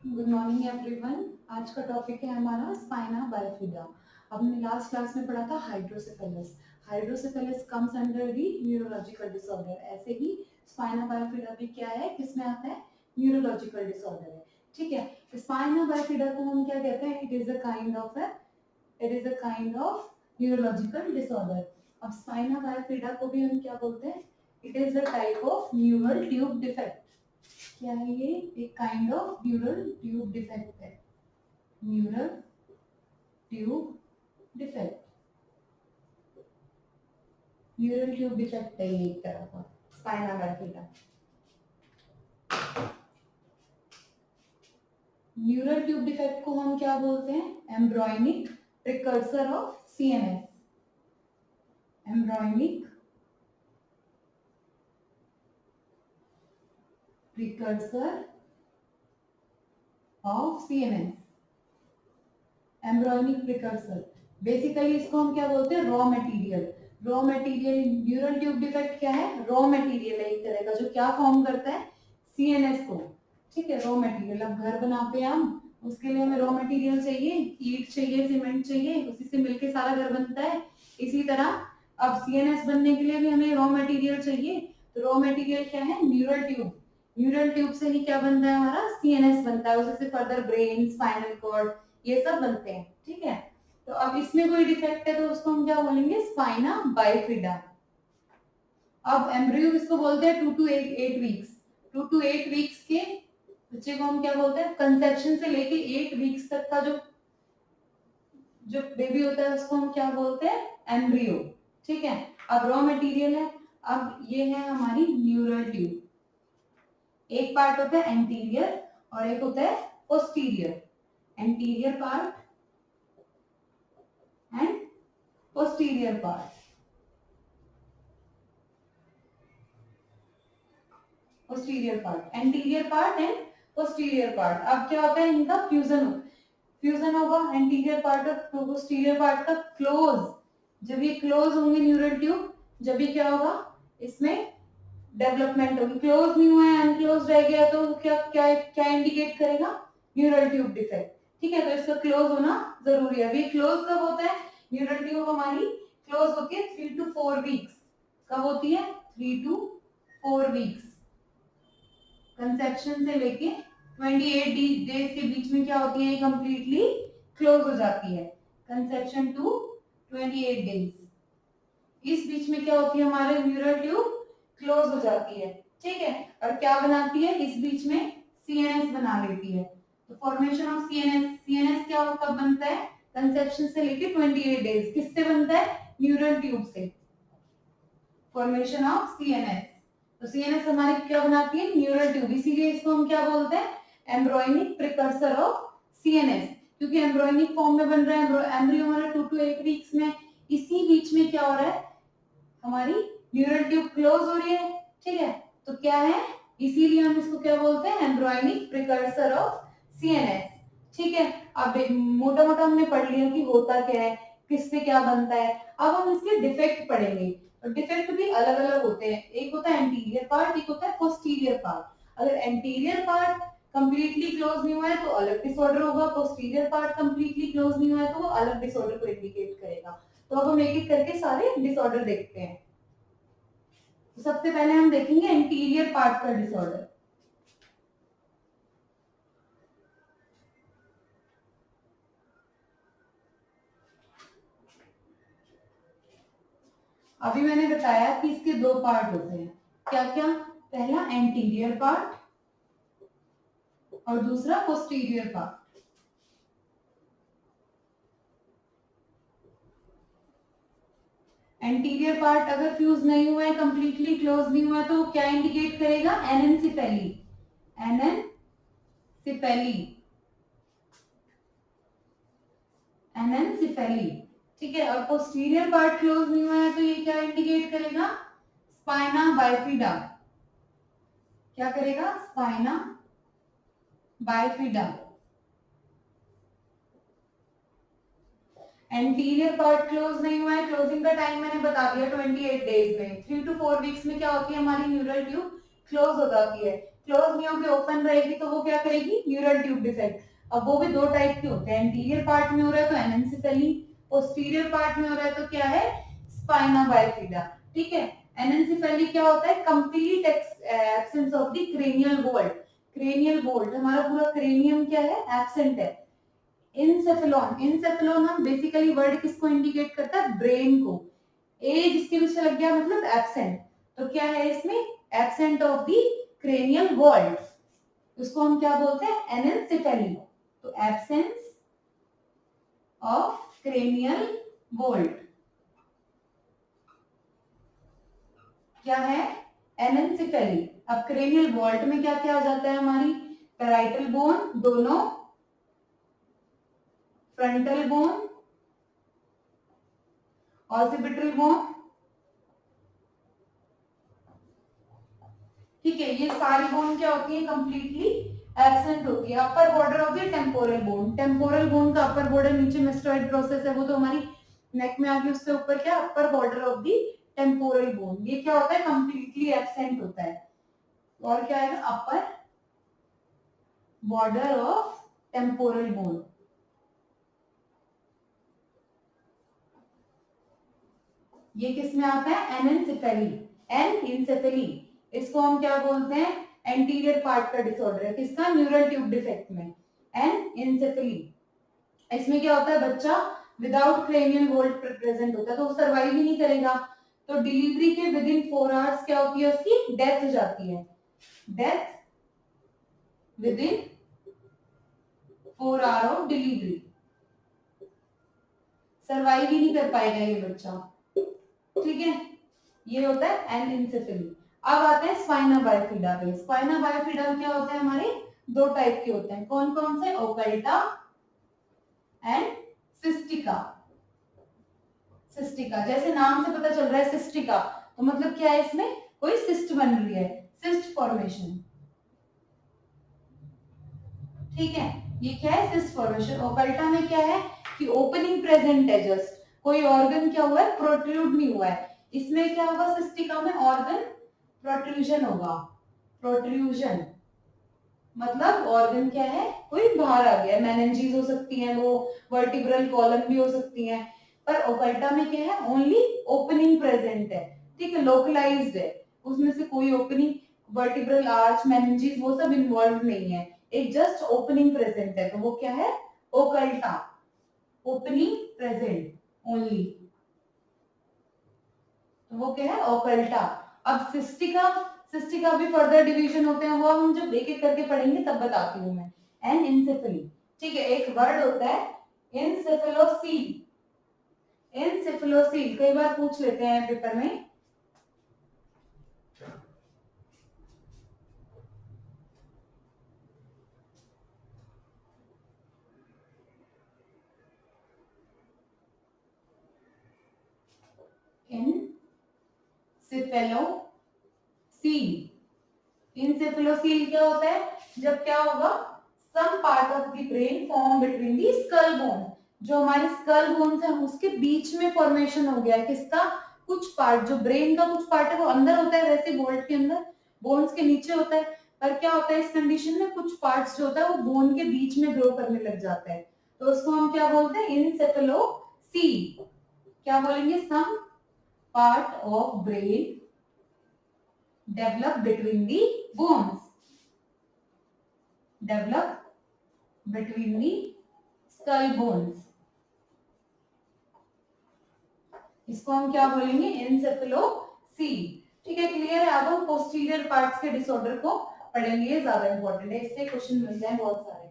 Good morning everyone. आज का topic है हमारा स्पाइना बाइफिडा। हमने लास्ट क्लास में पढ़ा था hydrocephalus. Hydrocephalus comes under the neurological disorder. ऐसे ही स्पाइना बाइफिडा भी क्या है, किसमें आता है, न्यूरोलॉजिकल डिसऑर्डर है। ठीक है, स्पाइना बाइफिडा को हम क्या कहते हैं, it is a kind of neurological disorder. अब स्पाइना बाइफिडा को भी हम क्या बोलते हैं, it is a type of neural tube defect. क्या है ये, एक kind of neural tube defect है। Neural tube defect, neural tube defect है ये एक तरह का spina bifida. Neural tube defect को हम क्या बोलते हैं, embryonic precursor of CNS. Embryonic precursor of CNS. Embryonic precursor, basically इसको हम क्या बोलते हैं, raw material. Raw material, neural tube defect क्या है, रॉ मटेरियल है एक तरह का, जो क्या फॉर्म करता है, सीएनएस को। ठीक है, रॉ मटेरियल। अब घर बनाते हैं हम, उसके लिए हमें रॉ मटेरियल चाहिए, ईंट चाहिए, सीमेंट चाहिए, उसी से मिलके सारा घर बनता है। इसी तरह अब सीएनएस बनने के लिए भी हमें रॉ मटेरियल चाहिए। तो रॉ मटेरियल क्या है, न्यूरल ट्यूब। न्यूरल ट्यूब से ही क्या बनता है, हमारा सीएनएस बनता है। उसी से फर्दर ब्रेन, स्पाइनल कॉर्ड, ये सब बनते हैं। ठीक है, तो अब इसमें कोई डिफेक्ट है तो उसको हम क्या बोलेंगे, स्पाइना बाइफिडा। अब एम्ब्रियो किसको बोलते हैं, 2 to 8 वीक्स। 2 to 8 वीक्स के बच्चे को हम क्या बोलते हैं, कंसेप्शन से लेके 8 वीक्स तक का जो जो बेबी होता है उसको हम क्या बोलते हैं, एम्ब्रियो। ठीक है, अब रॉ मटेरियल है। अब ये है हमारी न्यूरल ट्यूब। एक पार्ट होता है एंटीरियर और एक होता है posterior. Anterior part and posterior part. Posterior part, anterior part and posterior part. अब क्या होता है, इनका फ्यूजन होगा, एंटीरियर पार्ट और पोस्टीरियर पार्ट का क्लोज। जब ये क्लोज होंगे न्यूरल ट्यूब, जब भी क्या होगा, इसमें डेवलपमेंट होगी। क्लोज नहीं हुआ है, अनक्लोज रह गया, तो क्या क्या क्या इंडिकेट करेगा, न्यूरल ट्यूब डिफेक्ट। ठीक है, तो इसका क्लोज होना जरूरी है। अभी क्लोज कब होता है, न्यूरल ट्यूब हमारी क्लोज होती है 3 to 4 वीक्स। कब होती है, 3 to 4 वीक्स। कंसेप्शन से लेके 28 डेज के बीच में क्या होती है, कंप्लीटली क्लोज हो जाती है। कंसेप्शन टू 28 डेज, इस बीच में क्या होती है, हमारे न्यूरल ट्यूब क्लोज हो जाती है। ठीक है, और क्या बनाती है, इस बीच में सीएनएस बना लेती है। तो फॉर्मेशन ऑफ सीएनएस, सीएनएस क्या कब बनता है, कंसेप्शन से लेके 28 डेज। किससे बनता है, न्यूरल ट्यूब से। फॉर्मेशन ऑफ सीएनएस, तो सीएनएस हमारी क्या बनाती है, न्यूरल ट्यूब। इसीलिए इसको हम क्या बोलते हैं, एम्ब्रॉयनिक प्रिकर्सर ऑफ सीएनएस, क्योंकि एम्ब्रॉयनिक फॉर्म में बन रहा है एम्ब्रियो हमारा 2 to 8 वीक्स में। इसी बीच में क्या हो रहा है, हमारी न्यूरल ट्यूब क्लोज हो रही है। ठीक है, तो क्या है, इसीलिए हम इसको क्या बोलते हैं, एम्ब्रॉयनिक प्रिकर्सर ऑफ सीएनएस। ठीक है, अब मोटा मोटा हमने पढ़ लिया कि होता क्या है, किससे क्या बनता है। अब हम इसके डिफेक्ट पढ़ेंगे। और डिफेक्ट भी अलग अलग होते हैं, एक होता है एंटीरियर पार्ट, एक होता है पोस्टीरियर पार्ट। अगर एंटीरियर पार्ट कंप्लीटली क्लोज नहीं हुआ है तो अलग डिसऑर्डर होगा, पोस्टीरियर पार्ट कंप्लीटली क्लोज नहीं हुआ है तो वो अलग डिसऑर्डर को इंडिकेट करेगा। तो अब हम एक एक करके सारे डिसऑर्डर देखते हैं। तो सबसे पहले हम देखेंगे एंटीरियर पार्ट का डिसऑर्डर। अभी मैंने बताया कि इसके 2 पार्ट होते हैं, क्या क्या, पहला एंटीरियर पार्ट और दूसरा पोस्टीरियर पार्ट। एंटीरियर पार्ट अगर फ्यूज नहीं हुआ है, कंप्लीटली क्लोज नहीं हुआ है, तो क्या इंडिकेट करेगा, एनेंसिफेली। Anencephaly, anencephaly. ठीक है, और पोस्टीरियर पार्ट क्लोज नहीं हुआ है तो ये क्या इंडिकेट करेगा, स्पाइना बाइफिडा। क्या करेगा, spina bifida. Anterior part close नहीं हुआ है, क्लोजिंग का टाइम मैंने बता दिया 28 डेज में। 3 to 4 वीक्स में क्या होती है हमारी न्यूरल ट्यूब क्लोज हो जाती है, क्लोज नहीं होगी ओपन रहेगी तो वो क्या करेगी, न्यूरल ट्यूब डिफेक्ट। अब वो भी दो टाइप के होते हैं, एंटीरियर पार्ट में हो रहा है तो एनेंसेफेली, पोस्टीरियर पार्ट में हो रहा है तो क्या है, स्पाइना बाइफिडा। ठीक है, एनेंसेफेली क्या होता है, complete absence of the cranial bolt. Cranial bolt हमारा पूरा क्रेनियम क्या है, एब्सेंट है। इंसेफेलॉन, इंसेफेलॉन हम बेसिकली वर्ड किसको इंडिकेट करता है, ब्रेन को। ए जिसके पीछे लग गया मतलब एब्सेंट, तो क्या है इसमें, absent of the cranial vault, उसको हम क्या बोलते हैं, एनेंसेफेली। तो एब्सेंस ऑफ क्रेनियल वॉल्ट क्या है, एनेंसेफेली। अब क्रेनियल वॉल्ट में क्या क्या आ जाता है हमारी, पैराइटल बोन दोनों, फ्रंटल बोन, ऑसिपिटल बोन। ठीक है, ये सारी बोन क्या होती है, कंप्लीटली एब्सेंट होती है। Upper border of the temporal bone, temporal bone का अपर बॉर्डर, नीचे मेस्टोइड प्रोसेस है वो तो हमारी नेक में आ गई, उससे ऊपर क्या, upper border of the temporal bone, ये क्या होता है, कंप्लीटली एब्सेंट होता है। और क्या है, upper border of temporal bone, ये किस में आता है, एनेंसेफेली, एनइनसेफेली। इसको हम क्या बोलते हैं, एंटीरियर पार्ट का डिसऑर्डर है, किसका, न्यूरल ट्यूब डिफेक्ट में, एनइनसेफेली। इसमें क्या होता है, बच्चा विदाउट क्रेनियल वॉल्ट प्रेजेंट होता है तो वो सर्वाइव ही नहीं करेगा, तो डिलीवरी के विद इन 4 आवर्स क्या होती है, उसकी डेथ हो जाती है, death within 4 hour of delivery, survive ही नहीं कर पाएगा ये बच्चा। ठीक है, ये होता है एनइनसेफेली। अब आते हैं स्पाइना बाइफिडा पे। स्पाइना बाइफिडा क्या होता है, हमारे दो टाइप के होते हैं, कौन कौन से, ओकल्टा एंड सिस्टिका। सिस्टिका जैसे नाम से पता चल रहा है सिस्टिका, तो मतलब क्या है, इसमें कोई सिस्ट बन रही है, सिस्ट फॉर्मेशन। ठीक है, ये क्या है, सिस्ट फॉर्मेशन। ओकल्टा में क्या है कि ओपनिंग प्रेजेंट है, जस्ट कोई ऑर्गन क्या हुआ है, प्रोट्रूड नहीं हुआ है। इसमें क्या होगा, सिस्टिका में ऑर्गन प्रोट्रूजन होगा, प्रोट्रूजन मतलब ऑर्गन क्या है, कोई बाहर आ गया, मेनिंजेस हो सकती हैं, वो वर्टिब्रल कॉलम भी हो सकती हैं, पर ओकल्टा में क्या है, ओनली ओपनिंग प्रेजेंट है। ठीक है, लोकलाइज्ड है, उसमें से कोई ओपनिंग, वर्टिब्रल आर्च, मेनिंजेस वो सब इन्वॉल्व नहीं है, एक जस्ट ओपनिंग प्रेजेंट है, तो वो क्या है, ओकल्टा, ओपनिंग प्रेजेंट ओनली, तो वो क्या है, ओकल्टा। अब सिस्टिका, सिस्टिका भी फर्दर डिवीजन होते हैं, वो हम जब एक एक करके पढ़ेंगे तब बताती हूँ मैं। एंड इंसेफेली, ठीक है, एक वर्ड होता है इंसेफेलोसील। इंसेफेलोसील कई बार पूछ लेते हैं पेपर में, इंसेफेलोसील। इंसेफेलोसील क्या होता है, जब क्या होगा, some part of the brain form between the skull bone, जो हमारे स्कल बोन है उसके बीच में फॉर्मेशन हो गया है, किसका, कुछ पार्ट, जो ब्रेन का कुछ पार्ट है वो अंदर होता है, वैसे बोल्ट के अंदर, बोन्स के नीचे होता है, पर क्या होता है इस कंडीशन में, कुछ पार्ट्स जो होता है वो बोन के बीच में ग्रो करने लग जाता है, तो उसको हम क्या बोलते हैं, इंसेफेलोसील। क्या बोलेंगे, some part of brain develop between the bones, develop between the skull bones, इसको हम क्या बोलेंगे, इंसेफेलोसील। ठीक है, क्लियर है। अब हम पोस्टीरियर पार्ट्स के डिसऑर्डर को पढ़ेंगे, ये ज्यादा इंपॉर्टेंट है, इससे क्वेश्चन मिलते हैं बहुत सारे।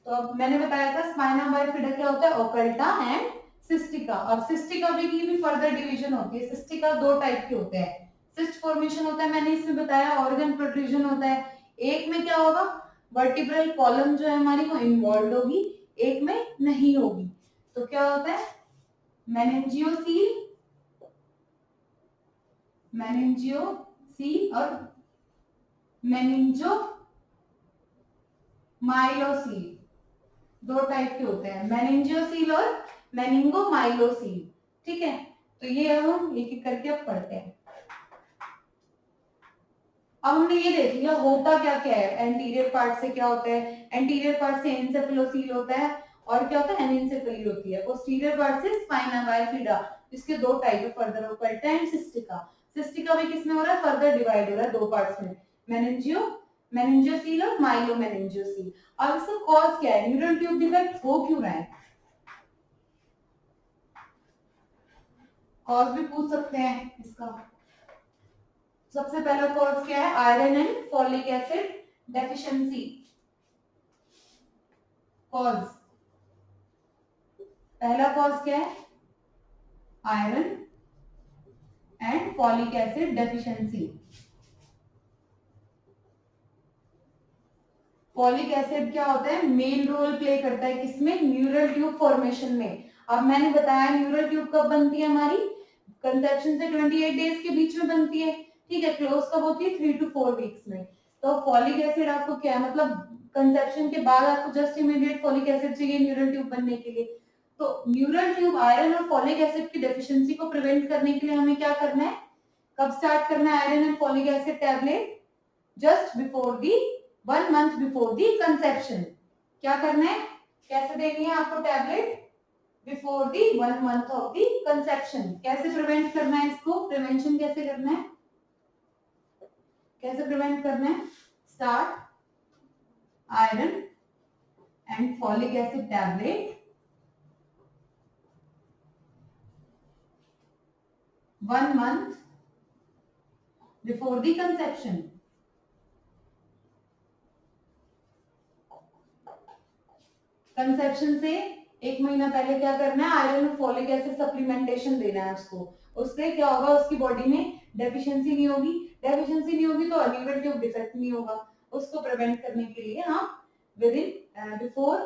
तो अब मैंने बताया था स्पाइना बाइफिडा क्या होता है, ओकल्टा एंड सिस्टिका। अब सिस्टिका की भी फर्दर डिवीजन होती है। सिस्टिका दो टाइप के होते हैं, सिस्ट फॉर्मेशन होता है, मैंने इसमें बताया, ऑर्गन प्रोट्रूजन होता है। एक में क्या होगा, वर्टिब्रल कॉलम जो है हमारी वो इन्वॉल्व होगी, एक में नहीं होगी, तो क्या होता है, मेनिंजियोसील, मेनिंजियोसील और मेनिंजोमाइलोसील, दो टाइप के होते हैं, मेनिंजियोसील और मेनिंगोमाइलोसील। ठीक है, तो ये अब हम एक एक करके अब पढ़ते हैं। अब हमने ये देख लिया होता क्या क्या है, एंटीरियर पार्ट से क्या होता है, एंटीरियर पार्ट से एनसेफेलोसील होता है और क्या होता है एनेंसेफेली होती है। पोस्टीरियर पार्ट से स्पाइना बाइफिडा, इसके दो टाइप है, further occulta and cystica. Cystica में किसमें हो रहा है, फर्दर डिवाइड हो रहा है दो पार्ट्स में, मेनिंजियोसील और माइलोमेनिंजियोसील। अब इसका कॉज क्या है, न्यूरल ट्यूब डिफेक्ट हो क्यों रहा है, कॉज भी पूछ सकते हैं इसका। सबसे पहला कॉज क्या है, iron and folic acid deficiency. Cause, पहला कॉज क्या है, iron and folic acid deficiency. Folic acid क्या होता है, मेन रोल प्ले करता है किसमें, न्यूरल ट्यूब फॉर्मेशन में। अब मैंने बताया न्यूरल ट्यूब कब बनती है हमारी, कंसेप्शन से 28 डेज के बीच में बनती है, ठीक है। क्लोज कब होती है, 3 to 4 वीक्स में। तो फॉलिक एसिड आपको क्या है, मतलब कंसेप्शन के बाद आपको जस्ट इमीडिएट फॉलिक एसिड चाहिए न्यूरल ट्यूब बनने के लिए। तो न्यूरल ट्यूब आयरन और फॉलिक एसिड की डेफिशिएंसी को प्रिवेंट करने के लिए हमें क्या करना है, कब स्टार्ट करना है iron and folic acid tablet, just before the 1 month before the conception. क्या करना है, कैसे देनी है आपको tablet, before the 1 month of the conception. कैसे प्रिवेंट करना है इसको, प्रिवेंशन कैसे करना है, कैसे प्रिवेंट करना है, start iron and folic acid tablet 1 month before the conception. Conception से 1 महीना पहले क्या करना है, आयरन और फॉलिक एसिड सप्लीमेंटेशन देना है उसको। उससे क्या होगा, उसकी बॉडी में डेफिशिएंसी नहीं होगी, डेफिशिएंसी नहीं होगी तो न्यूरल ट्यूब डिफेक्ट नहीं होगा। उसको प्रिवेंट करने के लिए हम विद इन बिफोर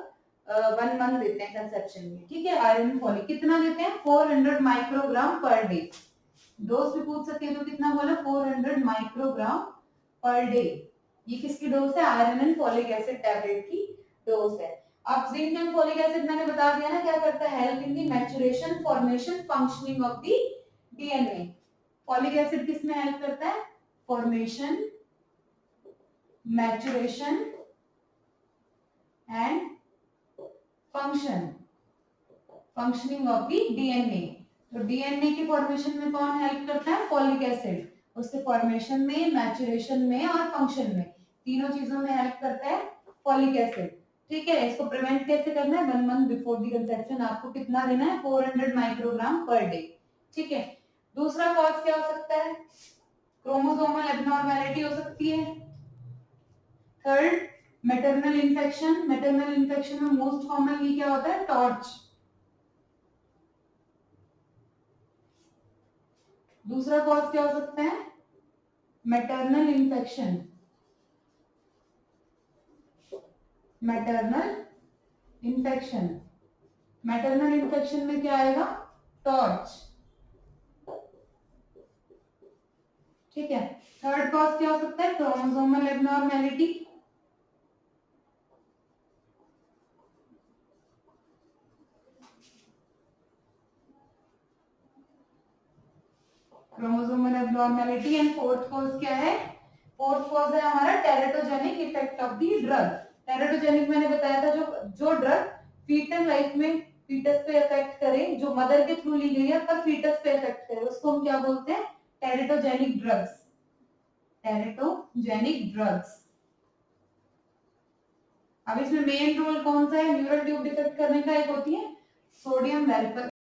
1 month देते हैं कंसेप्शन में, ठीक है। आयरन फॉलिक कितना देते हैं, 400 माइक्रोग्राम पर डे। डोज भी पूछ सकते हैं तो कितना बोला, 400 माइक्रोग्राम पर डे। ये किसकी डोज है, iron and folic acid tablet की डोज है। अब जिंक एंड फॉलिक एसिड मैंने बता दिया ना क्या करता है, help in the maturation formation functioning of the DNA. Folic acid किसमें हेल्प करता है, formation, maturation and functioning of the DNA. तो डीएनए की फॉर्मेशन में कौन हेल्प करता है, फॉलिक एसिड। उसके फॉर्मेशन में, मैचुरेशन में और फंक्शन में, तीनों चीजों में हेल्प करता है फॉलिक एसिड, ठीक है। इसको प्रिवेंट कैसे करना है, 1 month बिफोर दी कंसेप्शन आपको कितना देना है, 400 माइक्रोग्राम पर डे, ठीक है। दूसरा कॉज क्या हो सकता है, क्रोमोसोमल एबनॉर्मेलिटी हो सकती है। Third, maternal infection. Maternal infection में मोस्ट कॉमनली क्या होता है, टॉर्च। दूसरा कॉज क्या हो सकता है, maternal infection. Maternal infection, maternal infection में क्या आएगा, टॉर्च, ठीक है। थर्ड कॉज क्या हो सकता है, chromosomal abnormality. Chromosomal abnormality and fourth cause क्या है, फोर्थ कॉज है हमारा teratogenic effect of the drug. Teratogenic मैंने बताया था, जो ड्रग फीटल लाइफ में फीटस पे इफेक्ट करे, जो मदर के थ्रू ली गई है पर फीटस पे इफेक्ट करे, उसको हम क्या बोलते हैं, टेरेटोजेनिक ड्रग्स। Teratogenic drugs. अब इसमें मेन रोल कौन सा है, न्यूरल ट्यूब डिफेक्ट करने का, एक होती है सोडियम वेलपर